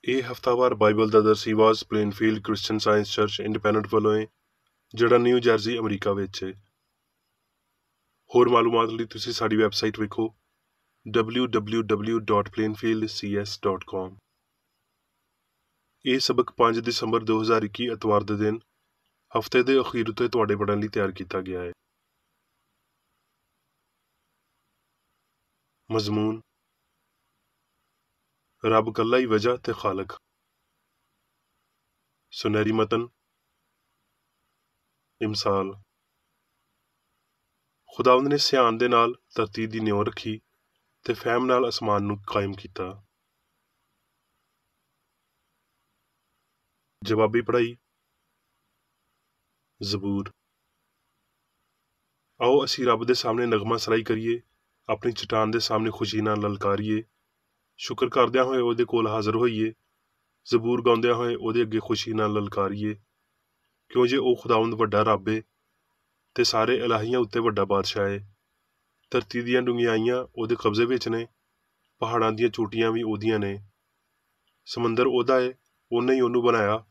ਇਹ ਹਫ਼ਤਾਵਾਰ ਬਾਈਬਲ ਦਾ ਦਰਸ ਵਾਜ਼ Plainfield Christian Science Church Independent ਵੱਲੋਂ ਹੈ, ਜਿਹੜਾ ਨਿਊ ਜਰਸੀ ਅਮਰੀਕਾ ਵਿੱਚ ਹੈ। ਹੋਰ ਮਾਲੂਮਾਤ ਲਈ ਤੁਸੀਂ ਸਾਡੀ ਵੈਬਸਾਈਟ ਵੇਖੋ www.plainfieldcs.com। ਇਹ ਸਬਕ 5 ਦਸੰਬਰ 2021 ਐਤਵਾਰ ਦੇ ਦਿਨ ਹਫ਼ਤੇ ਦੇ ਅਖੀਰ ਉੱਤੇ ਤੁਹਾਡੇ ਪੜ੍ਹਨ ਲਈ ਤਿਆਰ ਕੀਤਾ ਗਿਆ ਹੈ। ਮਜ਼ਮੂਨ: ਰੱਬ ਕੱਲਾ ਹੀ ਵਜ੍ਹਾ ਤੇ ਖਾਲਕ। ਸੁਨਹਿਰੀ ਮਤਨ: ਇਮਸਾਲ। ਖੁਦਾਵੰਦ ਨੇ ਸਿਆਣ ਦੇ ਨਾਲ ਧਰਤੀ ਦੀ ਨਿਉ ਰੱਖੀ ਤੇ ਫਹਿਮ ਨਾਲ ਅਸਮਾਨ ਨੂੰ ਕਾਇਮ ਕੀਤਾ। ਜਵਾਬੀ ਪੜ੍ਹਾਈ। ਜ਼ਬੂਰ। ਆਓ ਅਸੀਂ ਰੱਬ ਦੇ ਸਾਹਮਣੇ ਨਗਮਾ ਸਰਾਈ ਕਰੀਏ, ਆਪਣੀ ਚਟਾਨ ਦੇ ਸਾਹਮਣੇ ਖੁਸ਼ੀ ਨਾਲ ਲਲਕਾਰੀਏ, ਸ਼ੁਕਰ ਕਰਦਿਆਂ ਹੋਏ ਉਹਦੇ ਕੋਲ ਹਾਜ਼ਰ ਹੋਈਏ, ਜ਼ਬੂਰ ਗਾਉਂਦਿਆਂ ਹੋਏ ਉਹਦੇ ਅੱਗੇ ਖੁਸ਼ੀ ਨਾਲ ਲਲਕਾਰੀਏ, ਕਿਉਂ ਜੇ ਉਹ ਖੁਦਾਵੰਦ ਵੱਡਾ ਰੱਬ ਏ ਤੇ ਸਾਰੇ ਇਲਾਹੀਆਂ ਉੱਤੇ ਵੱਡਾ ਬਾਦਸ਼ਾਹ ਏ। ਧਰਤੀ ਦੀਆਂ ਡੂੰਘਾਈਆਂ ਉਹਦੇ ਕਬਜ਼ੇ ਵਿੱਚ ਨੇ, ਪਹਾੜਾਂ ਦੀਆਂ ਚੋਟੀਆਂ ਵੀ ਉਹਦੀਆਂ ਨੇ। ਸਮੁੰਦਰ ਉਹਦਾ ਏ, ਉਹਨੇ ਹੀ ਉਹਨੂੰ ਬਣਾਇਆ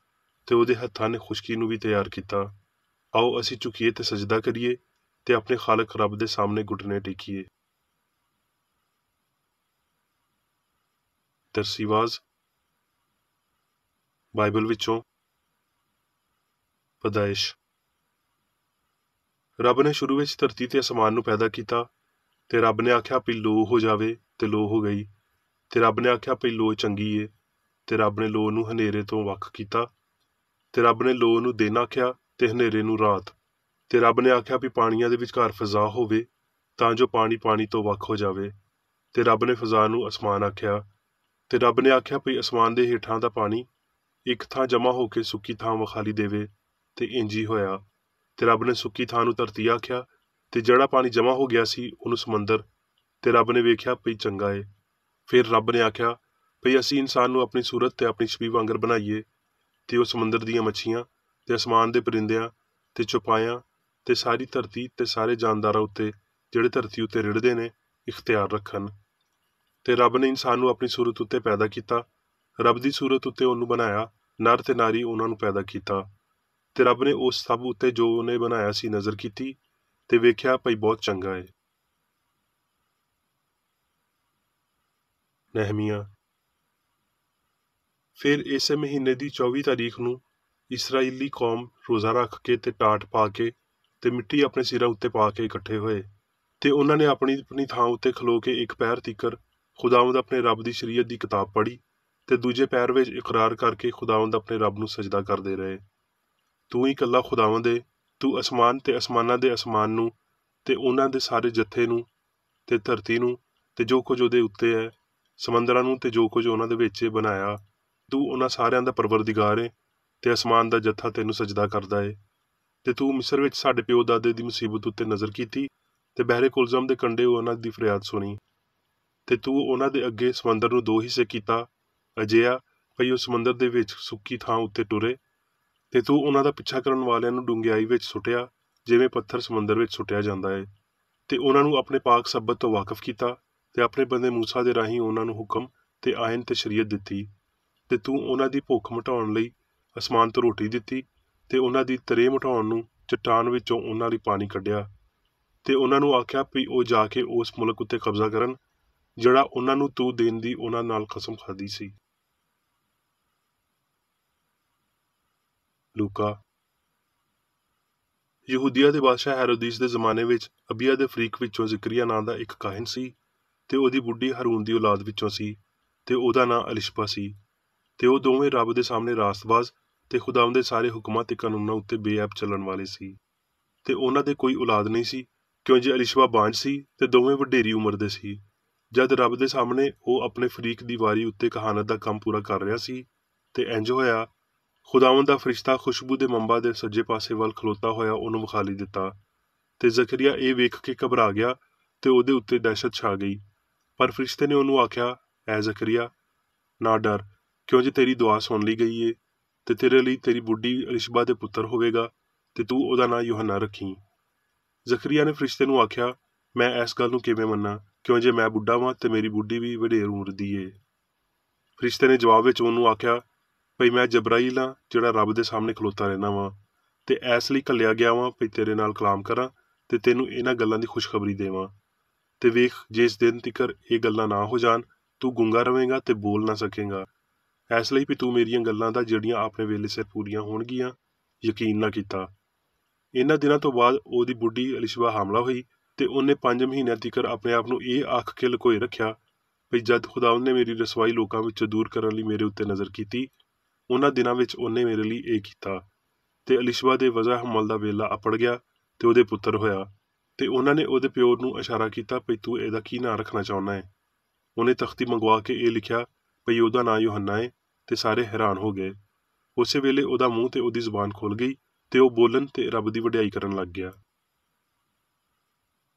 ਤੇ ਉਹਦੇ ਹੱਥਾਂ ਨੇ ਖੁਸ਼ਕੀ ਨੂੰ ਵੀ ਤਿਆਰ ਕੀਤਾ। ਆਓ ਅਸੀਂ ਝੁਕੀਏ ਤੇ ਸਜਦਾ ਕਰੀਏ ਤੇ ਆਪਣੇ ਖਾਲਕ ਰੱਬ ਦੇ ਸਾਹਮਣੇ ਘੁਟਨੇ ਟੇਕੀਏ। ਦਰਸੀ ਵਾਜ਼ ਬਾਈਬਲ ਵਿੱਚੋਂ ਪਦਾਇਸ਼। ਰੱਬ ਨੇ ਸ਼ੁਰੂ ਵਿੱਚ ਧਰਤੀ ਤੇ ਅਸਮਾਨ ਨੂੰ ਪੈਦਾ ਕੀਤਾ ਤੇ ਰੱਬ ਨੇ ਆਖਿਆ ਵੀ ਲੋ ਹੋ ਜਾਵੇ ਤੇ ਲੋ ਹੋ ਗਈ। ਤੇ ਰੱਬ ਨੇ ਆਖਿਆ ਵੀ ਲੋ ਚੰਗੀ ਏ ਤੇ ਰੱਬ ਨੇ ਲੋ ਨੂੰ ਹਨੇਰੇ ਤੋਂ ਵੱਖ ਕੀਤਾ। ਤੇ ਰੱਬ ਨੇ ਲੋ ਨੂੰ ਦਿਨ ਆਖਿਆ ਤੇ ਹਨੇਰੇ ਨੂੰ ਰਾਤ। ਤੇ ਰੱਬ ਨੇ ਆਖਿਆ ਵੀ ਪਾਣੀਆਂ ਦੇ ਵਿਚਕਾਰ ਫਜ਼ਾ ਹੋਵੇ ਤਾਂ ਜੋ ਪਾਣੀ ਪਾਣੀ ਤੋਂ ਵੱਖ ਹੋ ਜਾਵੇ। ਤੇ ਰੱਬ ਨੇ ਫਜ਼ਾ ਨੂੰ ਅਸਮਾਨ ਆਖਿਆ। ਤੇ ਰੱਬ ਨੇ ਆਖਿਆ ਵੀ ਅਸਮਾਨ ਦੇ ਹੇਠਾਂ ਦਾ ਪਾਣੀ ਇੱਕ ਥਾਂ ਜਮ੍ਹਾਂ ਹੋ ਕੇ ਸੁੱਕੀ ਥਾਂ ਵਿਖਾਲੀ ਦੇਵੇ, ਤੇ ਇੰਜ ਹੀ ਹੋਇਆ। ਤੇ ਰੱਬ ਨੇ ਸੁੱਕੀ ਥਾਂ ਨੂੰ ਧਰਤੀ ਆਖਿਆ ਤੇ ਜਿਹੜਾ ਪਾਣੀ ਜਮ੍ਹਾਂ ਹੋ ਗਿਆ ਸੀ ਉਹਨੂੰ ਸਮੁੰਦਰ। ਤੇ ਰੱਬ ਨੇ ਵੇਖਿਆ ਵੀ ਚੰਗਾ ਏ। ਫਿਰ ਰੱਬ ਨੇ ਆਖਿਆ ਵੀ ਅਸੀਂ ਇਨਸਾਨ ਨੂੰ ਆਪਣੀ ਸੂਰਤ ਤੇ ਆਪਣੀ ਛਵੀ ਵਾਂਗਰ ਬਣਾਈਏ, ਤੇ ਉਹ ਸਮੁੰਦਰ ਦੀਆਂ ਮੱਛੀਆਂ ਤੇ ਅਸਮਾਨ ਦੇ ਪਰਿੰਦਿਆਂ ਤੇ ਚੌਪਾਇਆਂ ਤੇ ਸਾਰੀ ਧਰਤੀ ਤੇ ਸਾਰੇ ਜਾਨਦਾਰਾਂ ਉੱਤੇ ਜਿਹੜੇ ਧਰਤੀ ਉੱਤੇ ਰਿੜ੍ਹਦੇ ਨੇ ਇਖਤਿਆਰ ਰੱਖਣ। ਤੇ ਰੱਬ ਨੇ ਇਨਸਾਨ ਨੂੰ ਆਪਣੀ ਸੂਰਤ ਉੱਤੇ ਪੈਦਾ ਕੀਤਾ, ਰੱਬ ਦੀ ਸੂਰਤ ਉੱਤੇ ਉਹਨੂੰ ਬਣਾਇਆ, ਨਰ ਤੇ ਨਾਰੀ ਉਹਨਾਂ ਨੂੰ ਪੈਦਾ ਕੀਤਾ। ਤੇ ਰੱਬ ਨੇ ਉਸ ਸਭ ਉੱਤੇ ਜੋ ਉਹਨੇ ਬਣਾਇਆ ਸੀ ਨਜ਼ਰ ਕੀਤੀ ਤੇ ਵੇਖਿਆ ਭਈ ਬਹੁਤ ਚੰਗਾ ਏ। ਨਹਿਮੀਆ। ਫਿਰ ਇਸੇ ਮਹੀਨੇ ਦੀ 24 ਤਾਰੀਖ ਨੂੰ ਇਸਰਾਈਲੀ ਕੌਮ ਰੋਜ਼ਾ ਰੱਖ ਕੇ ਤੇ ਟਾਟ ਪਾ ਕੇ ਤੇ ਮਿੱਟੀ ਆਪਣੇ ਸਿਰਾਂ ਉੱਤੇ ਪਾ ਕੇ ਇਕੱਠੇ ਹੋਏ। ਤੇ ਉਹਨਾਂ ਨੇ ਆਪਣੀ ਆਪਣੀ ਥਾਂ ਉੱਤੇ ਖਲੋ ਕੇ ਇੱਕ ਪੈਰ ਤੀਕਰ ਖੁਦਾਵੰਦ ਆਪਣੇ ਰੱਬ ਦੀ ਸ਼ਰੀਅਤ ਦੀ ਕਿਤਾਬ ਪੜ੍ਹੀ ਤੇ ਦੂਜੇ ਪੈਰ ਵਿੱਚ ਇਕਰਾਰ ਕਰਕੇ ਖੁਦਾਵੰਦ ਆਪਣੇ ਰੱਬ ਨੂੰ ਸਜਦਾ ਕਰਦੇ ਰਹੇ। ਤੂੰ ਹੀ ਇਕੱਲਾ ਖੁਦਾਵੰਦ ਏ, ਤੂੰ ਅਸਮਾਨ ਤੇ ਅਸਮਾਨਾਂ ਦੇ ਅਸਮਾਨ ਨੂੰ ਤੇ ਉਹਨਾਂ ਦੇ ਸਾਰੇ ਜੱਥੇ ਨੂੰ ਤੇ ਧਰਤੀ ਨੂੰ ਤੇ ਜੋ ਕੁਝ ਉਹਦੇ ਉੱਤੇ ਹੈ, ਸਮੁੰਦਰਾਂ ਨੂੰ ਤੇ ਜੋ ਕੁਝ ਉਹਨਾਂ ਦੇ ਵਿੱਚ ਬਣਾਇਆ। ਤੂੰ ਉਹਨਾਂ ਸਾਰਿਆਂ ਦਾ ਪਰਵਰਦੀਗਾਰ ਏ ਤੇ ਅਸਮਾਨ ਦਾ ਜੱਥਾ ਤੈਨੂੰ ਸਜਦਾ ਕਰਦਾ ਏ। ਤੇ ਤੂੰ ਮਿਸਰ ਵਿੱਚ ਸਾਡੇ ਪਿਓ ਦਾਦੇ ਦੀ ਮੁਸੀਬਤ ਉੱਤੇ ਨਜ਼ਰ ਕੀਤੀ ਤੇ ਬਹਿਰੇ ਕੁਲਜ਼ਮ ਦੇ ਕੰਢੇ ਉਹਨਾਂ ਦੀ ਫਰਿਆਦ ਸੁਣੀ। ਤੇ ਤੂੰ ਉਹਨਾਂ ਦੇ ਅੱਗੇ ਸਮੁੰਦਰ ਨੂੰ 2 ਹਿੱਸੇ ਕੀਤਾ, ਅਜਿਹਾ ਭਈ ਉਹ ਸਮੁੰਦਰ ਦੇ ਵਿੱਚ ਸੁੱਕੀ ਥਾਂ ਉੱਤੇ ਟੁਰੇ। ਤੇ ਤੂੰ ਉਹਨਾਂ ਦਾ ਪਿੱਛਾ ਕਰਨ ਵਾਲਿਆਂ ਨੂੰ ਡੂੰਘਾਈ ਵਿੱਚ ਸੁੱਟਿਆ, ਜਿਵੇਂ ਪੱਥਰ ਸਮੁੰਦਰ ਵਿੱਚ ਸੁੱਟਿਆ ਜਾਂਦਾ ਹੈ। ਤੇ ਉਹਨਾਂ ਨੂੰ ਆਪਣੇ ਪਾਕ ਸਬਤ ਤੋਂ ਵਾਕਫ ਕੀਤਾ ਤੇ ਆਪਣੇ ਬੰਦੇ ਮੂਸਾ ਦੇ ਰਾਹੀਂ ਉਹਨਾਂ ਨੂੰ ਹੁਕਮ ਤੇ ਆਇਨ ਤੇ ਸ਼ਰੀਅਤ ਦਿੱਤੀ। ਤੇ ਤੂੰ ਉਹਨਾਂ ਦੀ ਭੁੱਖ ਮਿਟਾਉਣ ਲਈ ਅਸਮਾਨ ਤੋਂ ਰੋਟੀ ਦਿੱਤੀ ਤੇ ਉਹਨਾਂ ਦੀ ਤਰੇ ਮਿਟਾਉਣ ਨੂੰ ਚੱਟਾਨ ਵਿੱਚੋਂ ਉਹਨਾਂ ਲਈ ਪਾਣੀ ਕੱਢਿਆ। ਤੇ ਉਹਨਾਂ ਨੂੰ ਆਖਿਆ ਵੀ ਉਹ ਜਾ ਕੇ ਉਸ ਮੁਲਕ ਉੱਤੇ ਕਬਜ਼ਾ ਕਰਨ ਜਿਹੜਾ ਉਹਨਾਂ ਨੂੰ ਤੂੰ ਦੇਣ ਦੀ ਉਹਨਾਂ ਨਾਲ ਕਸਮ ਖਾਧੀ ਸੀ। ਲੂਕਾ। ਯਹੂਦੀਆ ਦੇ ਬਾਦਸ਼ਾਹ ਹੈਰੋਦੀਸ ਦੇ ਜ਼ਮਾਨੇ ਵਿੱਚ ਅਬੀਆ ਦੇ ਫਰੀਕ ਵਿੱਚੋਂ ਜ਼ਿਕਰੀਆ ਨਾਂ ਦਾ ਇੱਕ ਕਾਹਿਨ ਸੀ ਤੇ ਉਹਦੀ ਬੁੱਢੀ ਹਾਰੂਨ ਦੀ ਔਲਾਦ ਵਿੱਚੋਂ ਸੀ ਤੇ ਉਹਦਾ ਨਾਂ ਅਲਿਸ਼ਬਾ ਸੀ। ਤੇ ਉਹ ਦੋਵੇਂ ਰੱਬ ਦੇ ਸਾਹਮਣੇ ਰਾਸਤਬਾਜ਼ ਤੇ ਖੁਦਾਵੰਦ ਦੇ ਸਾਰੇ ਹੁਕਮਾਂ ਤੇ ਕਾਨੂੰਨਾਂ ਉੱਤੇ ਬੇਅਬ ਚੱਲਣ ਵਾਲੇ ਸੀ। ਤੇ ਉਹਨਾਂ ਦੇ ਕੋਈ ਔਲਾਦ ਨਹੀਂ ਸੀ, ਕਿਉਂ ਜੇ ਅਲਿਸ਼ਬਾ ਬਾਂਝ ਸੀ ਤੇ ਦੋਵੇਂ ਵਡੇਰੀ ਉਮਰ ਦੇ ਸੀ। ਜਦ ਰੱਬ ਦੇ ਸਾਹਮਣੇ ਉਹ ਆਪਣੇ ਫਰੀਕ ਦੀ ਵਾਰੀ ਉੱਤੇ ਕਹਾਣਤ ਦਾ ਕੰਮ ਪੂਰਾ ਕਰ ਰਿਹਾ ਸੀ ਤੇ ਇੰਜ ਹੋਇਆ, ਖੁਦਾਵੰਦ ਦਾ ਫਰਿਸ਼ਤਾ ਖੁਸ਼ਬੂ ਦੇ ਮੰਬਾ ਦੇ ਸੱਜੇ ਪਾਸੇ ਵੱਲ ਖਲੋਤਾ ਹੋਇਆ ਉਹਨੂੰ ਵਿਖਾਲੀ ਦਿੱਤਾ। ਤੇ ਜ਼ਕਰੀਆ ਇਹ ਵੇਖ ਕੇ ਘਬਰਾ ਗਿਆ ਤੇ ਉਹਦੇ ਉੱਤੇ ਦਹਿਸ਼ਤ ਛਾ ਗਈ। ਪਰ ਫਰਿਸ਼ਤੇ ਨੇ ਉਹਨੂੰ ਆਖਿਆ, ਐ ਜ਼ਕਰੀਆ, ਨਾ ਡਰ, ਕਿਉਂ ਜੇ ਤੇਰੀ ਦੁਆ ਸੁਣ ਲਈ ਗਈ ਏ ਤੇ ਤੇਰੇ ਲਈ ਤੇਰੀ ਬੁੱਢੀ ਅਲਿਸ਼ਬਾ ਦੇ ਪੁੱਤਰ ਹੋਵੇਗਾ ਤੇ ਤੂੰ ਉਹਦਾ ਨਾਂ ਯੂਹੰਨਾ ਰੱਖੀ। ਜ਼ਕਰੀਆ ਨੇ ਫਰਿਸ਼ਤੇ ਨੂੰ ਆਖਿਆ, ਮੈਂ ਇਸ ਗੱਲ ਨੂੰ ਕਿਵੇਂ ਮੰਨਾਂ, ਕਿਉਂ ਜੇ ਮੈਂ ਬੁੱਢਾ ਵਾਂ ਤੇ ਮੇਰੀ ਬੁੱਢੀ ਵੀ ਵਡੇਰ ਉਮਰ ਦੀ ਏ। ਫਰਿਸ਼ਤੇ ਨੇ ਜਵਾਬ ਵਿੱਚ ਉਹਨੂੰ ਆਖਿਆ, ਭਈ ਮੈਂ ਜਬਰਾਈਲ ਹਾਂ, ਜਿਹੜਾ ਰੱਬ ਦੇ ਸਾਹਮਣੇ ਖਲੋਤਾ ਰਹਿਣਾ ਵਾਂ, ਤੇ ਇਸ ਲਈ ਘੱਲਿਆ ਗਿਆ ਵਾਂ ਭਈ ਤੇਰੇ ਨਾਲ ਕਲਾਮ ਕਰਾਂ ਤੇ ਤੈਨੂੰ ਇਹਨਾਂ ਗੱਲਾਂ ਦੀ ਖੁਸ਼ਖਬਰੀ ਦੇਵਾਂ। ਤੇ ਵੇਖ, ਜਿਸ ਦਿਨ ਤੀਕਰ ਇਹ ਗੱਲਾਂ ਨਾ ਹੋ ਜਾਣ, ਤੂੰ ਗੂੰਗਾ ਰਵੇਂਗਾ ਤੇ ਬੋਲ ਨਾ ਸਕੇਂਗਾ। ਇਸ ਲਈ ਵੀ ਤੂੰ ਮੇਰੀਆਂ ਗੱਲਾਂ ਦਾ ਜਿਹੜੀਆਂ ਆਪਣੇ ਵੇਲੇ ਸਿਰ ਪੂਰੀਆਂ ਹੋਣਗੀਆਂ ਯਕੀਨ ਨਾ ਕੀਤਾ। ਇਹਨਾਂ ਦਿਨਾਂ ਤੋਂ ਬਾਅਦ ਉਹਦੀ ਬੁੱਢੀ ਅਲਿਸ਼ਬਾ ਹਾਮਲਾ ਹੋਈ ਤੇ ਉਹਨੇ 5 ਮਹੀਨਿਆਂ ਤੀਕਰ ਆਪਣੇ ਆਪ ਨੂੰ ਇਹ ਆਖ ਕੇ ਲੁਕੋਏ ਰੱਖਿਆ ਵੀ ਜਦ ਖੁਦਾਵੰਦ ਨੇ ਮੇਰੀ ਰਸਵਾਈ ਲੋਕਾਂ ਵਿੱਚੋਂ ਦੂਰ ਕਰਨ ਲਈ ਮੇਰੇ ਉੱਤੇ ਨਜ਼ਰ ਕੀਤੀ, ਉਹਨਾਂ ਦਿਨਾਂ ਵਿੱਚ ਉਹਨੇ ਮੇਰੇ ਲਈ ਇਹ ਕੀਤਾ। ਤੇ ਅਲਿਸ਼ਬਾ ਦੇ ਵਜ੍ਹਾ ਹਮਲ ਦਾ ਵੇਲਾ ਅਪੜ ਗਿਆ ਤੇ ਉਹਦੇ ਪੁੱਤਰ ਹੋਇਆ। ਤੇ ਉਹਨਾਂ ਨੇ ਉਹਦੇ ਪਿਓ ਨੂੰ ਇਸ਼ਾਰਾ ਕੀਤਾ ਵੀ ਤੂੰ ਇਹਦਾ ਕੀ ਨਾਂ ਰੱਖਣਾ ਚਾਹੁੰਦਾ ਹੈ। ਉਹਨੇ ਤਖਤੀ ਮੰਗਵਾ ਕੇ ਇਹ ਲਿਖਿਆ ਵੀ ਉਹਦਾ ਨਾਂ ਯੂਹੰਨਾ ਹੈ, ਤੇ ਸਾਰੇ ਹੈਰਾਨ ਹੋ ਗਏ। ਉਸੇ ਵੇਲੇ ਉਹਦਾ ਮੂੰਹ ਤੇ ਉਹਦੀ ਜ਼ੁਬਾਨ ਖੁੱਲ ਗਈ ਤੇ ਉਹ ਬੋਲਣ ਤੇ ਰੱਬ ਦੀ ਵਡਿਆਈ ਕਰਨ ਲੱਗ ਗਿਆ।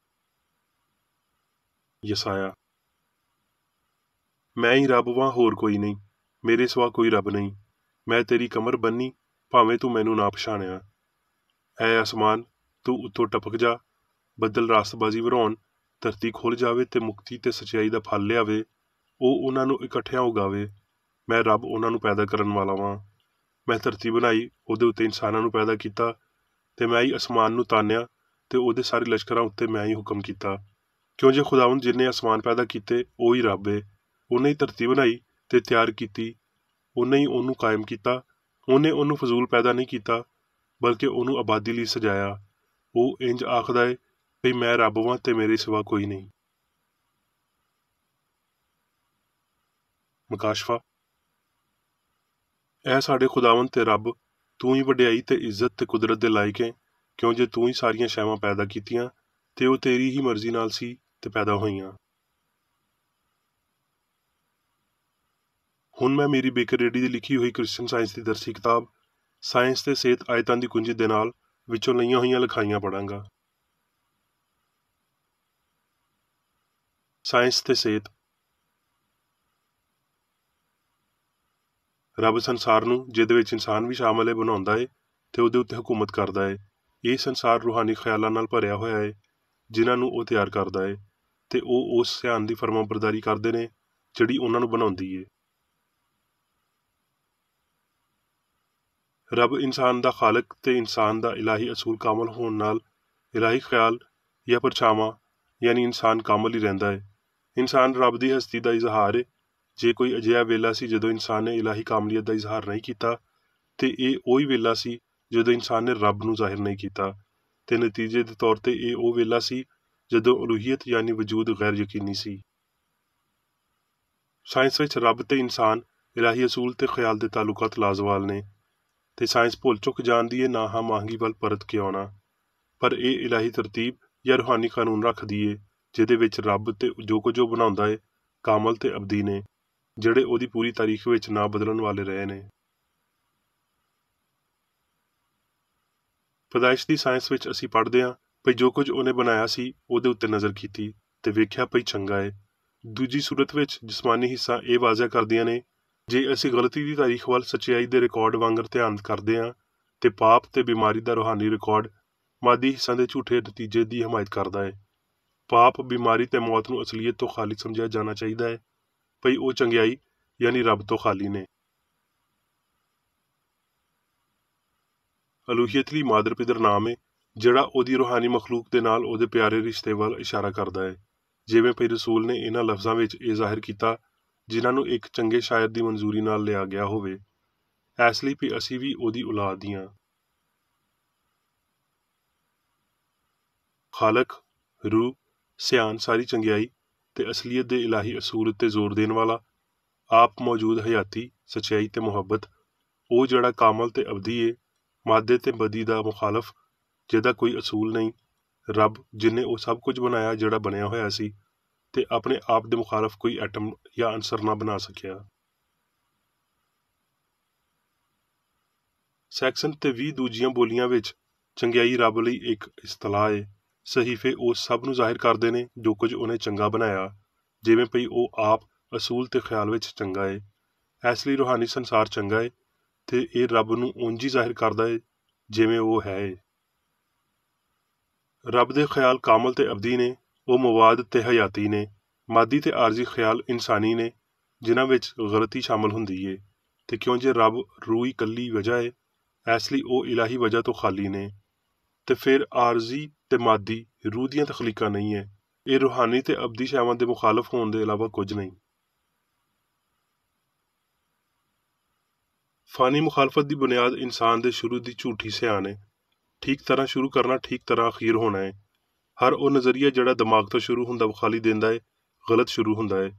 ਯਸਾਇਆ। ਮੈਂ ਹੀ ਰੱਬ ਵਾਂ, ਹੋਰ ਕੋਈ ਨਹੀਂ, ਮੇਰੇ ਸਿਵਾ ਕੋਈ ਰੱਬ ਨਹੀਂ। ਮੈਂ ਤੇਰੀ ਕਮਰ ਬੰਨੀ, ਭਾਵੇਂ ਤੂੰ ਮੈਨੂੰ ਨਾ ਪਛਾਣਿਆ। ਐ ਅਸਮਾਨ, ਤੂੰ ਉੱਤੋਂ ਟਪਕ ਜਾ, ਬੱਦਲ ਰਾਸਤਬਾਜ਼ੀ ਵਰਾਉਣ, ਧਰਤੀ ਖੁੱਲ ਜਾਵੇ ਤੇ ਮੁਕਤੀ ਤੇ ਸੱਚਾਈ ਦਾ ਫਲ ਲਿਆਵੇ। ਉਹ ਉਹਨਾਂ ਨੂੰ ਇਕੱਠਿਆਂ ਉਗਾਵੇ। ਮੈਂ ਰੱਬ ਉਹਨਾਂ ਨੂੰ ਪੈਦਾ ਕਰਨ ਵਾਲਾ ਵਾਂ। ਮੈਂ ਧਰਤੀ ਬਣਾਈ, ਉਹਦੇ ਉੱਤੇ ਇਨਸਾਨਾਂ ਨੂੰ ਪੈਦਾ ਕੀਤਾ, ਤੇ ਮੈਂ ਹੀ ਅਸਮਾਨ ਨੂੰ ਤਾਨਿਆ ਤੇ ਉਹਦੇ ਸਾਰੇ ਲਸ਼ਕਰਾਂ ਉੱਤੇ ਮੈਂ ਹੀ ਹੁਕਮ ਕੀਤਾ। ਕਿਉਂ ਜੇ ਖੁਦਾਵੰਦ ਜਿਹਨੇ ਅਸਮਾਨ ਪੈਦਾ ਕੀਤੇ ਉਹ ਹੀ ਰੱਬ ਏ। ਉਹਨੇ ਹੀ ਧਰਤੀ ਬਣਾਈ ਤੇ ਤਿਆਰ ਕੀਤੀ, ਉਹਨੇ ਹੀ ਉਹਨੂੰ ਕਾਇਮ ਕੀਤਾ। ਉਹਨੇ ਉਹਨੂੰ ਫਜ਼ੂਲ ਪੈਦਾ ਨਹੀਂ ਕੀਤਾ, ਬਲਕਿ ਉਹਨੂੰ ਆਬਾਦੀ ਲਈ ਸਜਾਇਆ। ਉਹ ਇੰਜ ਆਖਦਾ ਏ ਵੀ ਮੈਂ ਰੱਬ ਵਾਂ ਤੇ ਮੇਰੇ ਸਿਵਾ ਕੋਈ ਨਹੀਂ। ਮਕਾਸ਼ਫਾ। ਐ ਸਾਡੇ ਖੁਦਾਵੰਦ ਤੇ ਰੱਬ, ਤੂੰ ਹੀ ਵਡਿਆਈ ਤੇ ਇੱਜ਼ਤ ਤੇ ਕੁਦਰਤ ਦੇ ਲਾਇਕ ਏ, ਕਿਉਂ ਜੇ ਤੂੰ ਹੀ ਸਾਰੀਆਂ ਸ਼ੈਵਾਂ ਪੈਦਾ ਕੀਤੀਆਂ ਤੇ ਉਹ ਤੇਰੀ ਹੀ ਮਰਜ਼ੀ ਨਾਲ ਸੀ ਤੇ ਪੈਦਾ ਹੋਈਆਂ। ਹੁਣ ਮੈਂ ਮੇਰੀ ਬੇਕਰ ਰੇਡੀ ਦੀ ਲਿਖੀ ਹੋਈ ਕ੍ਰਿਸਚਨ ਸਾਇੰਸ ਦੀ ਦਰਸੀ ਕਿਤਾਬ ਸਾਇੰਸ ਤੇ ਸਿਹਤ ਆਇਤਾਂ ਦੀ ਕੁੰਜੀ ਦੇ ਨਾਲ ਵਿੱਚੋਂ ਲਈਆਂ ਹੋਈਆਂ ਲਿਖਾਈਆਂ ਪੜਾਂਗਾ। ਸਾਇੰਸ ਤੇ ਸਿਹਤ। ਰੱਬ ਸੰਸਾਰ ਨੂੰ, ਜਿਹਦੇ ਵਿੱਚ ਇਨਸਾਨ ਵੀ ਸ਼ਾਮਲ ਹੈ, ਬਣਾਉਂਦਾ ਏ ਤੇ ਉਹਦੇ ਉੱਤੇ ਹਕੂਮਤ ਕਰਦਾ ਏ। ਇਹ ਸੰਸਾਰ ਰੂਹਾਨੀ ਖਿਆਲਾਂ ਨਾਲ ਭਰਿਆ ਹੋਇਆ ਏ, ਜਿਨ੍ਹਾਂ ਨੂੰ ਉਹ ਤਿਆਰ ਕਰਦਾ ਏ, ਤੇ ਉਹ ਉਸ ਧਿਆਨ ਦੀ ਫਰਮਾਬਰਦਾਰੀ ਕਰਦੇ ਨੇ ਜਿਹੜੀ ਉਹਨਾਂ ਨੂੰ ਬਣਾਉਂਦੀ ਏ। ਰੱਬ ਇਨਸਾਨ ਦਾ ਖਾਲਕ ਤੇ ਇਨਸਾਨ ਦਾ ਇਲਾਹੀ ਅਸੂਲ ਕਾਮਲ ਹੋਣ ਨਾਲ ਇਲਾਹੀ ਖਿਆਲ ਜਾਂ ਪਰਛਾਵਾਂ ਯਾਨੀ ਇਨਸਾਨ ਕਾਮਲ ਹੀ ਰਹਿੰਦਾ ਏ। ਇਨਸਾਨ ਰੱਬ ਦੀ ਹਸਤੀ ਦਾ ਇਜ਼ਹਾਰ ਏ। ਜੇ ਕੋਈ ਅਜਿਹਾ ਵੇਲਾ ਸੀ ਜਦੋਂ ਇਨਸਾਨ ਨੇ ਇਲਾਹੀ ਕਾਮਲੀਅਤ ਦਾ ਇਜ਼ਹਾਰ ਨਹੀਂ ਕੀਤਾ, ਤੇ ਇਹ ਉਹੀ ਵੇਲਾ ਸੀ ਜਦੋਂ ਇਨਸਾਨ ਨੇ ਰੱਬ ਨੂੰ ਜ਼ਾਹਿਰ ਨਹੀਂ ਕੀਤਾ, ਤੇ ਨਤੀਜੇ ਦੇ ਤੌਰ ਤੇ ਇਹ ਉਹ ਵੇਲਾ ਸੀ ਜਦੋਂ ਉਲੂਹੀਅਤ ਯਾਨੀ ਵਜੂਦ ਗੈਰ ਯਕੀਨੀ ਸੀ। ਸਾਇੰਸ ਵਿੱਚ ਰੱਬ ਤੇ ਇਨਸਾਨ, ਇਲਾਹੀ ਅਸੂਲ ਤੇ ਖਿਆਲ ਦੇ ਤਾਲੁਕਾਤ ਲਾਜ਼ਵਾਲ ਨੇ, ਤੇ ਸਾਇੰਸ ਭੁੱਲ ਚੁੱਕ ਜਾਂਦੀ ਏ ਨਾ ਮਾਂਗੀ ਵੱਲ ਪਰਤ ਕੇ ਆਉਣਾ। ਪਰ ਇਹ ਇਲਾਹੀ ਤਰਤੀਬ ਜਾਂ ਰੂਹਾਨੀ ਕਾਨੂੰਨ ਰੱਖਦੀ ਏ, ਜਿਹਦੇ ਵਿੱਚ ਰੱਬ ਤੇ ਜੋ ਕੁਝ ਉਹ ਬਣਾਉਂਦਾ ਏ ਕਾਮਲ ਤੇ ਅਬਦੀ ਨੇ, ਜਿਹੜੇ ਉਹਦੀ ਪੂਰੀ ਤਾਰੀਖ ਵਿੱਚ ਨਾ ਬਦਲਣ ਵਾਲੇ ਰਹੇ ਨੇ। ਪੈਦਾਇਸ਼ ਦੀ ਸਾਇੰਸ ਵਿੱਚ ਅਸੀਂ ਪੜ੍ਹਦੇ ਹਾਂ ਭਈ ਜੋ ਕੁਝ ਉਹਨੇ ਬਣਾਇਆ ਸੀ ਉਹਦੇ ਉੱਤੇ ਨਜ਼ਰ ਕੀਤੀ ਤੇ ਵੇਖਿਆ ਭਈ ਚੰਗਾ ਏ। ਦੂਜੀ ਸੂਰਤ ਵਿੱਚ ਜਿਸਮਾਨੀ ਹਿੱਸਾ ਇਹ ਵਾਜ਼ਿਆ ਕਰਦੀਆਂ ਨੇ, ਜੇ ਅਸੀਂ ਗਲਤੀ ਦੀ ਤਾਰੀਖ ਵੱਲ ਸੱਚਾਈ ਦੇ ਰਿਕਾਰਡ ਵਾਂਗਰ ਧਿਆਨ ਕਰਦੇ ਹਾਂ, ਤੇ ਪਾਪ ਤੇ ਬਿਮਾਰੀ ਦਾ ਰੂਹਾਨੀ ਰਿਕਾਰਡ ਮਾਦੀ ਹਿੱਸਾਂ ਦੇ ਝੂਠੇ ਨਤੀਜੇ ਦੀ ਹਮਾਇਤ ਕਰਦਾ ਹੈ। ਪਾਪ, ਬਿਮਾਰੀ ਤੇ ਮੌਤ ਨੂੰ ਅਸਲੀਅਤ ਤੋਂ ਖਾਲੀ ਸਮਝਿਆ ਜਾਣਾ ਚਾਹੀਦਾ ਹੈ, ਭਈ ਉਹ ਚੰਗਿਆਈ ਯਾਨੀ ਰੱਬ ਤੋਂ ਖਾਲੀ ਨੇ। ਅਲੂਹੀਅਤ ਲਈ ਮਾਦਰ ਪਿਦਰ ਨਾਮ ਹੈ, ਜਿਹੜਾ ਉਹਦੀ ਰੂਹਾਨੀ ਮਖਲੂਕ ਦੇ ਨਾਲ ਉਹਦੇ ਪਿਆਰੇ ਰਿਸ਼ਤੇ ਵੱਲ ਇਸ਼ਾਰਾ ਕਰਦਾ ਹੈ, ਜਿਵੇਂ ਭਈ ਰਸੂਲ ਨੇ ਇਹਨਾਂ ਲਫ਼ਜ਼ਾਂ ਵਿੱਚ ਇਹ ਜ਼ਾਹਿਰ ਕੀਤਾ ਜਿਨ੍ਹਾਂ ਨੂੰ ਇੱਕ ਚੰਗੇ ਸ਼ਾਇਰ ਦੀ ਮਨਜ਼ੂਰੀ ਨਾਲ ਲਿਆ ਗਿਆ ਹੋਵੇ, ਇਸ ਲਈ ਵੀ ਅਸੀਂ ਵੀ ਉਹਦੀ ਔਲਾਦ ਹੀ ਹਾਂ। ਖਾਲਕ, ਰੂਹ, ਸਿਆਣ, ਸਾਰੀ ਚੰਗਿਆਈ ਤੇ ਅਸਲੀਅਤ ਦੇ ਇਲਾਹੀ ਅਸੂਲ ਉੱਤੇ ਜ਼ੋਰ ਦੇਣ ਵਾਲਾ, ਆਪ ਮੌਜੂਦ ਹਯਾਤੀ, ਸੱਚਾਈ ਤੇ ਮੁਹੱਬਤ, ਉਹ ਜਿਹੜਾ ਕਾਮਲ ਤੇ ਅਬਦੀ ਏ, ਮਾਦੇ ਤੇ ਬਦੀ ਦਾ ਮੁਖਾਲਫ, ਜਿਹਦਾ ਕੋਈ ਅਸੂਲ ਨਹੀਂ, ਰੱਬ ਜਿਨੇ ਉਹ ਸਭ ਕੁਝ ਬਣਾਇਆ ਜਿਹੜਾ ਬਣਿਆ ਹੋਇਆ ਸੀ, ਤੇ ਆਪਣੇ ਆਪ ਦੇ ਮੁਖਾਲਫ ਕੋਈ ਐਟਮ ਜਾਂ ਅਨਸਰ ਨਾ ਬਣਾ ਸਕਿਆ। ਸੈਕਸ਼ਨ ਤੇ 20 ਦੂਜੀਆਂ ਬੋਲੀਆਂ ਵਿੱਚ ਚੰਗਿਆਈ ਰੱਬ ਲਈ ਇੱਕ ਇਸਤਲਾਹ ਏ। ਸਹੀਫੇ ਉਹ ਸਭ ਨੂੰ ਜ਼ਾਹਿਰ ਕਰਦੇ ਨੇ ਜੋ ਕੁਝ ਉਹਨੇ ਚੰਗਾ ਬਣਾਇਆ, ਜਿਵੇਂ ਭਈ ਉਹ ਆਪ ਅਸੂਲ ਤੇ ਖਿਆਲ ਵਿੱਚ ਚੰਗਾ ਏ। ਇਸ ਲਈ ਰੂਹਾਨੀ ਸੰਸਾਰ ਚੰਗਾ ਏ ਤੇ ਇਹ ਰੱਬ ਨੂੰ ਉਂਝ ਹੀ ਜ਼ਾਹਿਰ ਕਰਦਾ ਏ ਜਿਵੇਂ ਉਹ ਹੈ ਏ। ਰੱਬ ਦੇ ਖਿਆਲ ਕਾਮਲ ਤੇ ਅਬਦੀ ਨੇ, ਉਹ ਮਵਾਦ ਤੇ ਹਯਾਤੀ ਨੇ। ਮਾਦੀ ਤੇ ਆਰਜ਼ੀ ਖਿਆਲ ਇਨਸਾਨੀ ਨੇ, ਜਿਨ੍ਹਾਂ ਵਿੱਚ ਗਲਤੀ ਸ਼ਾਮਲ ਹੁੰਦੀ ਏ, ਤੇ ਕਿਉਂ ਜੇ ਰੱਬ ਰੂਹ ਇਕੱਲੀ ਵਜ੍ਹਾ ਏ, ਇਸ ਲਈ ਉਹ ਇਲਾਹੀ ਵਜ੍ਹਾ ਤੋਂ ਖਾਲੀ ਨੇ, ਤੇ ਫਿਰ ਆਰਜ਼ੀ ਤੇ ਮਾਦੀ ਰੂਹ ਦੀਆਂ ਤਖਲੀਕਾਂ ਨਹੀਂ ਹੈ। ਇਹ ਰੂਹਾਨੀ ਤੇ ਅਬਦੀ ਸ਼ੈਵਾਂ ਦੇ ਮੁਖਾਲਫ ਹੋਣ ਦੇ ਇਲਾਵਾ ਕੁਝ ਨਹੀਂ। ਫਾਨੀ ਮੁਖਾਲਫਤ ਦੀ ਬੁਨਿਆਦ ਇਨਸਾਨ ਦੇ ਸ਼ੁਰੂ ਦੀ ਝੂਠੀ ਸਿਆਣ ਹੈ। ਠੀਕ ਤਰ੍ਹਾਂ ਸ਼ੁਰੂ ਕਰਨਾ, ਠੀਕ ਤਰ੍ਹਾਂ ਅਖੀਰ ਹੋਣਾ ਹੈ। ਹਰ ਉਹ ਨਜ਼ਰੀਆ ਜਿਹੜਾ ਦਿਮਾਗ ਤੋਂ ਸ਼ੁਰੂ ਹੁੰਦਾ ਵਿਖਾਲੀ ਦਿੰਦਾ ਹੈ, ਗਲਤ ਸ਼ੁਰੂ ਹੁੰਦਾ ਹੈ।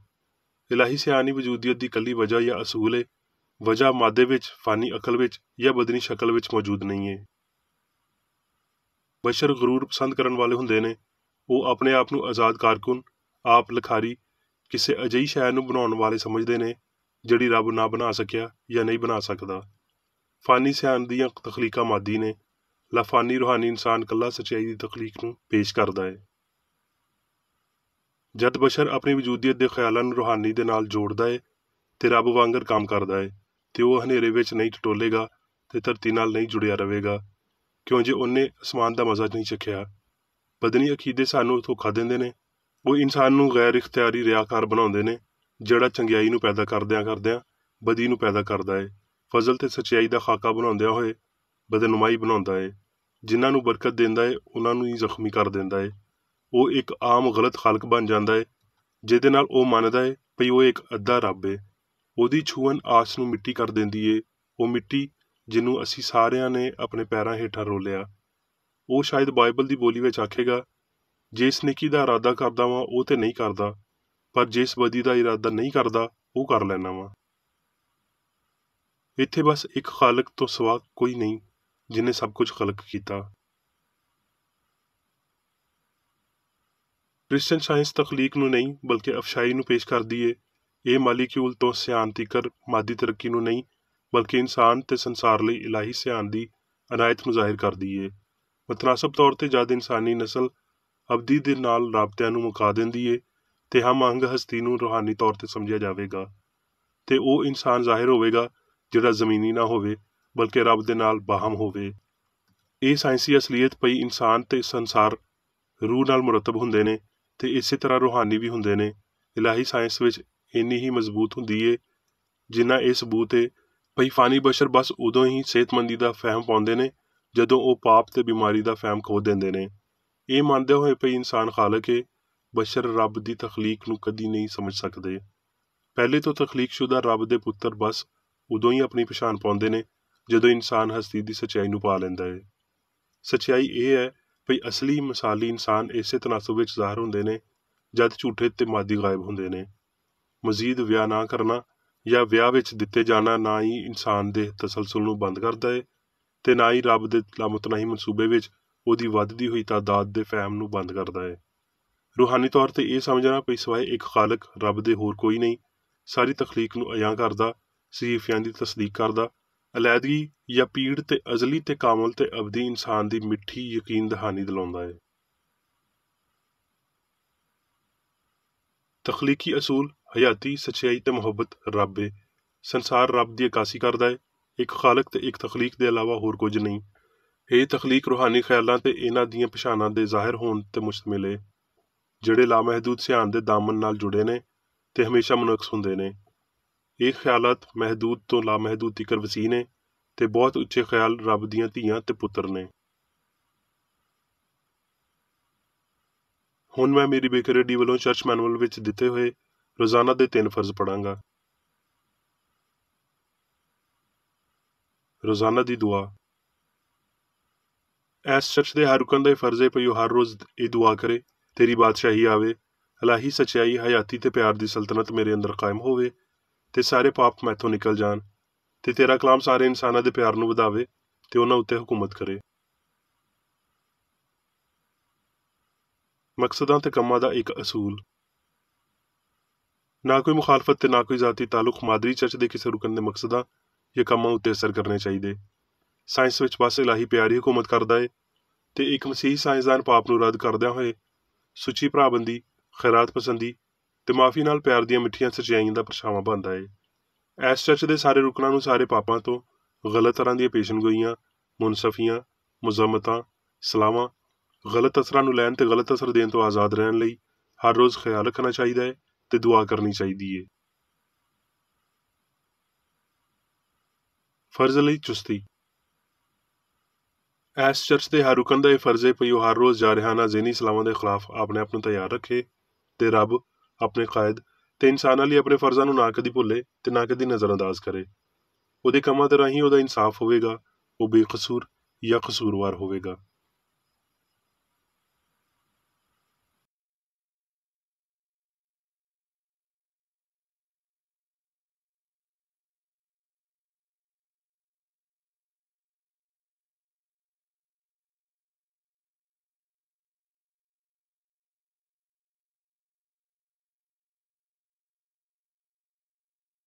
ਇਲਾਹੀ ਸਿਆਣੀ ਵਜੂਦੀਅਤ ਦੀ ਇਕੱਲੀ ਵਜ੍ਹਾ ਜਾਂ ਅਸੂਲ ਹੈ। ਵਜ੍ਹਾ ਮਾਦੇ ਵਿੱਚ, ਫਾਨੀ ਅਕਲ ਵਿੱਚ ਜਾਂ ਬਦਨੀ ਸ਼ਕਲ ਵਿੱਚ ਮੌਜੂਦ ਨਹੀਂ ਹੈ। ਬਸ਼ਰ ਗਰੂਰ ਪਸੰਦ ਕਰਨ ਵਾਲੇ ਹੁੰਦੇ ਨੇ। ਉਹ ਆਪਣੇ ਆਪ ਨੂੰ ਆਜ਼ਾਦ ਕਾਰਕੁਨ, ਆਪ ਲਿਖਾਰੀ, ਕਿਸੇ ਅਜਿਹੀ ਸ਼ੈ ਨੂੰ ਬਣਾਉਣ ਵਾਲੇ ਸਮਝਦੇ ਨੇ ਜਿਹੜੀ ਰੱਬ ਨਾ ਬਣਾ ਸਕਿਆ ਜਾਂ ਨਹੀਂ ਬਣਾ ਸਕਦਾ। ਫਾਨੀ ਸਿਆਣ ਦੀਆਂ ਤਖਲੀਕਾਂ ਮਾਦੀ ਨੇ। ਲਾਫਾਨੀ ਰੂਹਾਨੀ ਇਨਸਾਨ ਇਕੱਲਾ ਸੱਚਾਈ ਦੀ ਤਖਲੀਕ ਨੂੰ ਪੇਸ਼ ਕਰਦਾ ਹੈ। ਜਦ ਬਸ਼ਰ ਆਪਣੀ ਵਜੂਦੀਅਤ ਦੇ ਖਿਆਲਾਂ ਨੂੰ ਰੂਹਾਨੀ ਦੇ ਨਾਲ ਜੋੜਦਾ ਹੈ ਤੇ ਰੱਬ ਵਾਂਗਰ ਕੰਮ ਕਰਦਾ ਹੈ, ਤੇ ਉਹ ਹਨੇਰੇ ਵਿੱਚ ਨਹੀਂ ਟਟੋਲੇਗਾ ਤੇ ਧਰਤੀ ਨਾਲ ਨਹੀਂ ਜੁੜਿਆ ਰਹੇਗਾ, ਕਿਉਂ ਜੇ ਉਹਨੇ ਅਸਮਾਨ ਦਾ ਮਜ਼ਾ ਨਹੀਂ ਚੱਖਿਆ। ਬਦਨੀ ਅਕੀਦੇ ਸਾਨੂੰ ਧੋਖਾ ਦਿੰਦੇ ਨੇ। ਉਹ ਇਨਸਾਨ ਨੂੰ ਗੈਰ ਇਖਤਿਆਰੀ ਰਿਆਕਾਰ ਬਣਾਉਂਦੇ ਨੇ, ਜਿਹੜਾ ਚੰਗਿਆਈ ਨੂੰ ਪੈਦਾ ਕਰਦਿਆਂ ਕਰਦਿਆਂ ਬਦੀ ਨੂੰ ਪੈਦਾ ਕਰਦਾ ਹੈ। ਫਜ਼ਲ ਤੇ ਸੱਚਾਈ ਦਾ ਖਾਕਾ ਬਣਾਉਂਦਿਆਂ ਹੋਏ ਬਦਨੁਮਾਈ ਬਣਾਉਂਦਾ ਹੈ। ਜਿਨ੍ਹਾਂ ਨੂੰ ਬਰਕਤ ਦਿੰਦਾ ਹੈ ਉਹਨਾਂ ਨੂੰ ਹੀ ਜ਼ਖਮੀ ਕਰ ਦਿੰਦਾ ਹੈ। ਉਹ ਇੱਕ ਆਮ ਗਲਤ ਖਾਲਕ ਬਣ ਜਾਂਦਾ ਹੈ, ਜਿਹਦੇ ਨਾਲ ਉਹ ਮੰਨਦਾ ਹੈ ਭਈ ਉਹ ਇੱਕ ਅੱਧਾ ਰੱਬ ਹੈ। ਉਹਦੀ ਛੂਹਣ ਆਸ ਨੂੰ ਮਿੱਟੀ ਕਰ ਦਿੰਦੀ ਏ। ਉਹ ਮਿੱਟੀ ਜਿਹਨੂੰ ਅਸੀਂ ਸਾਰਿਆਂ ਨੇ ਆਪਣੇ ਪੈਰਾਂ ਹੇਠਾਂ ਰੋਲਿਆ। ਉਹ ਸ਼ਾਇਦ ਬਾਈਬਲ ਦੀ ਬੋਲੀ ਵਿੱਚ ਆਖੇਗਾ, ਜਿਸ ਨੇਕੀ ਦਾ ਇਰਾਦਾ ਕਰਦਾ ਵਾਂ ਉਹ ਤੇ ਨਹੀਂ ਕਰਦਾ, ਪਰ ਜਿਸ ਬਦੀ ਦਾ ਇਰਾਦਾ ਨਹੀਂ ਕਰਦਾ ਉਹ ਕਰ ਲੈਣਾ ਵਾਂ। ਇੱਥੇ ਬਸ ਇੱਕ ਖਾਲਕ ਤੋਂ ਸਿਵਾ ਕੋਈ ਨਹੀਂ ਜਿਹਨੇ ਸਭ ਕੁਝ ਖਲਕ ਕੀਤਾ। ਕ੍ਰਿਸਚਨ ਸਾਇੰਸ ਤਖਲੀਕ ਨੂੰ ਨਹੀਂ ਬਲਕਿ ਅਫਸ਼ਾਈ ਨੂੰ ਪੇਸ਼ ਕਰਦੀ ਏ। ਇਹ ਮਾਲੀਕਿਊਲ ਤੋਂ ਸਿਆਣ ਤੀਕਰ ਮਾਦੀ ਤਰੱਕੀ ਨੂੰ ਨਹੀਂ ਬਲਕਿ ਇਨਸਾਨ ਤੇ ਸੰਸਾਰ ਲਈ ਇਲਾਹੀ ਸਿਆਣ ਦੀ ਅਨਾਇਤ ਨੂੰ ਜ਼ਾਹਿਰ ਕਰਦੀ ਏ। ਮਤਨਾਸਬ ਤੌਰ ਤੇ ਜਦ ਇਨਸਾਨੀ ਨਸਲ ਅਬਦੀ ਦੇ ਨਾਲ ਰਾਬਤਿਆਂ ਨੂੰ ਮੁਕਾ ਦਿੰਦੀ ਏ ਤੇ ਹਮ-ਆਹੰਗ ਹਸਤੀ ਨੂੰ ਰੂਹਾਨੀ ਤੌਰ ਤੇ ਸਮਝਿਆ ਜਾਵੇਗਾ, ਤੇ ਉਹ ਇਨਸਾਨ ਜ਼ਾਹਿਰ ਹੋਵੇਗਾ ਜਿਹੜਾ ਜ਼ਮੀਨੀ ਨਾ ਹੋਵੇ ਬਲਕਿ ਰੱਬ ਦੇ ਨਾਲ ਬਾਹਮ ਹੋਵੇ। ਇਹ ਸਾਇੰਸੀ ਅਸਲੀਅਤ ਪਈ ਇਨਸਾਨ ਤੇ ਸੰਸਾਰ ਰੂਹ ਨਾਲ ਮੁਰਤਬ ਹੁੰਦੇ ਨੇ ਤੇ ਇਸੇ ਤਰ੍ਹਾਂ ਰੂਹਾਨੀ ਵੀ ਹੁੰਦੇ ਨੇ। ਇਲਾਹੀ ਸਾਇੰਸ ਵਿੱਚ ਇੰਨੀ ਹੀ ਮਜ਼ਬੂਤ ਹੁੰਦੀ ਏ ਜਿੰਨਾ ਇਹ ਸਬੂਤ ਏ ਭਈ ਫਾਨੀ ਬਸ਼ਰ ਬਸ ਉਦੋਂ ਹੀ ਸਿਹਤਮੰਦੀ ਦਾ ਫਹਿਮ ਪਾਉਂਦੇ ਨੇ ਜਦੋਂ ਉਹ ਪਾਪ ਤੇ ਬਿਮਾਰੀ ਦਾ ਫਹਿਮ ਖੋ ਦਿੰਦੇ ਨੇ। ਇਹ ਮੰਨਦੇ ਹੋਏ ਭਈ ਇਨਸਾਨ ਖਾਲਕ ਏ, ਬਸ਼ਰ ਰੱਬ ਦੀ ਤਖਲੀਕ ਨੂੰ ਕਦੀ ਨਹੀਂ ਸਮਝ ਸਕਦੇ। ਪਹਿਲੇ ਤੋਂ ਤਖਲੀਕਸ਼ੁਦਾ ਰੱਬ ਦੇ ਪੁੱਤਰ ਬਸ ਉਦੋਂ ਹੀ ਆਪਣੀ ਪਛਾਣ ਪਾਉਂਦੇ ਨੇ ਜਦੋਂ ਇਨਸਾਨ ਹਸਤੀ ਦੀ ਸੱਚਾਈ ਨੂੰ ਪਾ ਲੈਂਦਾ ਏ। ਸੱਚਾਈ ਇਹ ਹੈ ਭਈ ਅਸਲੀ ਮਿਸਾਲੀ ਇਨਸਾਨ ਇਸੇ ਤਨਾਸਬ ਵਿੱਚ ਜ਼ਾਹਰ ਹੁੰਦੇ ਨੇ ਜਦ ਝੂਠੇ ਤੇ ਮਾਦੀ ਗਾਇਬ ਹੁੰਦੇ ਨੇ। ਮਜ਼ੀਦ ਵਿਆਹ ਨਾ ਕਰਨਾ ਜਾਂ ਵਿਆਹ ਵਿੱਚ ਦਿੱਤੇ ਜਾਣਾ ਨਾ ਹੀ ਇਨਸਾਨ ਦੇ ਤਸਲਸਲ ਨੂੰ ਬੰਦ ਕਰਦਾ ਏ ਤੇ ਨਾ ਹੀ ਰੱਬ ਦੇ ਲਾਮਤਨਾਹੀ ਮਨਸੂਬੇ ਵਿੱਚ ਉਹਦੀ ਵੱਧਦੀ ਹੋਈ ਤਾਦਾਦ ਦੇ ਫਹਿਮ ਨੂੰ ਬੰਦ ਕਰਦਾ ਏ। ਰੂਹਾਨੀ ਤੌਰ ਤੇ ਇਹ ਸਮਝਣਾ ਭਈ ਸਿਵਾਏ ਇੱਕ ਖਾਲਕ ਰੱਬ ਦੇ ਹੋਰ ਕੋਈ ਨਹੀਂ ਸਾਰੀ ਤਖਲੀਕ ਨੂੰ ਅਯਾਂ ਕਰਦਾ, ਸਹੀਫਿਆਂ ਦੀ ਤਸਦੀਕ ਕਰਦਾ, ਅਲੈਦਗੀ ਜਾਂ ਪੀੜ ਤੇ ਅਜ਼ਲੀ ਤੇ ਕਾਮਲ ਤੇ ਅਬਦੀ ਇਨਸਾਨ ਦੀ ਮਿੱਠੀ ਯਕੀਨ ਦਹਾਨੀ ਦਿਲਾਉਂਦਾ ਹੈ। ਤਖਲੀਕੀ ਅਸੂਲ ਹਯਾਤੀ ਸੱਚਾਈ ਤੇ ਮੁਹੱਬਤ ਰੱਬ ਏ। ਸੰਸਾਰ ਰੱਬ ਦੀ ਅਕਾਸੀ ਕਰਦਾ ਹੈ। ਇੱਕ ਖਾਲਕ ਤੇ ਇੱਕ ਤਖਲੀਕ ਦੇ ਇਲਾਵਾ ਹੋਰ ਕੁਝ ਨਹੀਂ। ਇਹ ਤਖਲੀਕ ਰੂਹਾਨੀ ਖਿਆਲਾਂ ਤੇ ਇਹਨਾਂ ਦੀਆਂ ਪਛਾਣਾਂ ਦੇ ਜ਼ਾਹਿਰ ਹੋਣ ਤੇ ਮੁਸ਼ਤਮਿਲ ਏ, ਜਿਹੜੇ ਲਾਮਹਿਦੂਦ ਸਿਆਣ ਦੇ ਦਾਮਨ ਨਾਲ ਜੁੜੇ ਨੇ ਤੇ ਹਮੇਸ਼ਾ ਮੁਨਕਸ ਹੁੰਦੇ ਨੇ। ਇਹ ਖਿਆਲਾਤ ਮਹਿਦੂਦ ਤੋਂ ਲਾਮਹਿਦੂਦ ਤੀਕਰ ਵਸੀ ਨੇ ਤੇ ਬਹੁਤ ਉੱਚੇ ਖਿਆਲ ਰੱਬ ਦੀਆਂ ਧੀਆਂ ਤੇ ਪੁੱਤਰ ਨੇ। ਹੁਣ ਮੈਂ ਮੇਰੀ ਬੇਕਰੇਡੀ ਵੱਲੋਂ ਚਰਚ ਮੈਨੂਅਲ ਵਿੱਚ ਦਿੱਤੇ ਹੋਏ ਰੋਜ਼ਾਨਾ ਦੇ 3 ਫਰਜ਼ ਪੜਾਂਗਾ। ਰੋਜ਼ਾਨਾ ਦੀ ਦੁਆ। ਇਸ ਚਰਚ ਦੇ ਹਰ ਰੁਕਨ ਦਾ ਇਹ ਫਰਜ਼ ਹੈ ਭਈ ਉਹ ਹਰ ਰੋਜ਼ ਇਹ ਦੁਆ ਕਰੇ, ਤੇਰੀ ਬਾਦਸ਼ਾਹੀ ਆਵੇ, ਇਲਾਹੀ ਸੱਚਾਈ, ਹਯਾਤੀ ਤੇ ਪਿਆਰ ਦੀ ਸਲਤਨਤ ਮੇਰੇ ਅੰਦਰ ਕਾਇਮ ਹੋਵੇ ਤੇ ਸਾਰੇ ਪਾਪ ਮੈਥੋਂ ਨਿਕਲ ਜਾਣ ਤੇ ਤੇਰਾ ਕਲਾਮ ਸਾਰੇ ਇਨਸਾਨਾਂ ਦੇ ਪਿਆਰ ਨੂੰ ਵਧਾਵੇ ਤੇ ਉਹਨਾਂ ਉੱਤੇ ਹੁਕੂਮਤ ਕਰੇ। ਮਕਸਦਾਂ ਤੇ ਕੰਮਾਂ ਦਾ ਇੱਕ ਅਸੂਲ। ਨਾ ਕੋਈ ਮੁਖਾਲਫਤ ਤੇ ਨਾ ਕੋਈ ਜ਼ਾਤੀ ਤਾਲੁਕ ਮਾਦਰੀ ਚਰਚ ਦੇ ਕਿਸੇ ਰੁਕਨ ਦੇ ਮਕਸਦਾਂ ਜਾਂ ਕੰਮਾਂ ਉੱਤੇ ਅਸਰ ਕਰਨੇ ਚਾਹੀਦੇ। ਸਾਇੰਸ ਵਿੱਚ ਬਸ ਇਲਾਹੀ ਪਿਆਰ ਹੀ ਹੁਕੂਮਤ ਕਰਦਾ ਏ ਤੇ ਇੱਕ ਮਸੀਹੀ ਸਾਇੰਸਦਾਨ ਪਾਪ ਨੂੰ ਰੱਦ ਕਰਦਿਆਂ ਹੋਏ ਸੁੱਚੀ ਭਰਾਬੰਦੀ, ਖੈਰਾਤ ਪਸੰਦੀ ਤੇ ਮਾਫੀ ਨਾਲ ਪਿਆਰ ਦੀਆਂ ਮਿੱਠੀਆਂ ਸੱਚਾਈਆਂ ਦਾ ਪਰਛਾਵਾਂ ਬਣਦਾ ਏ। ਇਸ ਚਰਚ ਦੇ ਸਾਰੇ ਰੁਕਨਾਂ ਨੂੰ ਸਾਰੇ ਪਾਪਾਂ ਤੋਂ, ਗਲਤ ਤਰ੍ਹਾਂ ਦੀਆਂ ਪੇਸ਼ਨਗੋਈਆਂ, ਮੁਨਸਫੀਆਂ, ਮੁਜ਼ਮਤਾਂ, ਸਲਾਹਾਂ, ਗਲਤ ਅਸਰਾਂ ਨੂੰ ਲੈਣ ਤੇ ਗਲਤ ਅਸਰ ਦੇਣ ਤੋਂ ਆਜ਼ਾਦ ਰਹਿਣ ਲਈ ਹਰ ਰੋਜ਼ ਖਿਆਲ ਰੱਖਣਾ ਚਾਹੀਦਾ ਹੈ ਤੇ ਦੁਆ ਕਰਨੀ ਚਾਹੀਦੀ ਏ। ਫਰਜ਼ ਲਈ ਚੁਸਤੀ। ਇਸ ਚਰਚ ਦੇ ਹਰ ਰੁਕਨ ਦਾ ਇਹ ਫਰਜ਼ ਹੈ ਭਈ ਉਹ ਹਰ ਰੋਜ਼ ਜਾਰਹਾਨਾ ਜ਼ਹਿਨੀ ਸਲਾਵਾਂ ਦੇ ਖਿਲਾਫ ਆਪਣੇ ਆਪ ਨੂੰ ਤਿਆਰ ਰੱਖੇ ਤੇ ਰੱਬ, ਆਪਣੇ ਕਾਇਦ ਤੇ ਇਨਸਾਨਾਂ ਲਈ ਆਪਣੇ ਫਰਜ਼ਾਂ ਨੂੰ ਨਾ ਕਦੀ ਭੁੱਲੇ ਤੇ ਨਾ ਕਦੀ ਨਜ਼ਰਅੰਦਾਜ਼ ਕਰੇ। ਉਹਦੇ ਕੰਮਾਂ ਦੇ ਰਾਹੀਂ ਉਹਦਾ ਇਨਸਾਫ ਹੋਵੇਗਾ, ਉਹ ਬੇਕਸੂਰ ਜਾਂ ਕਸੂਰਵਾਰ ਹੋਵੇਗਾ।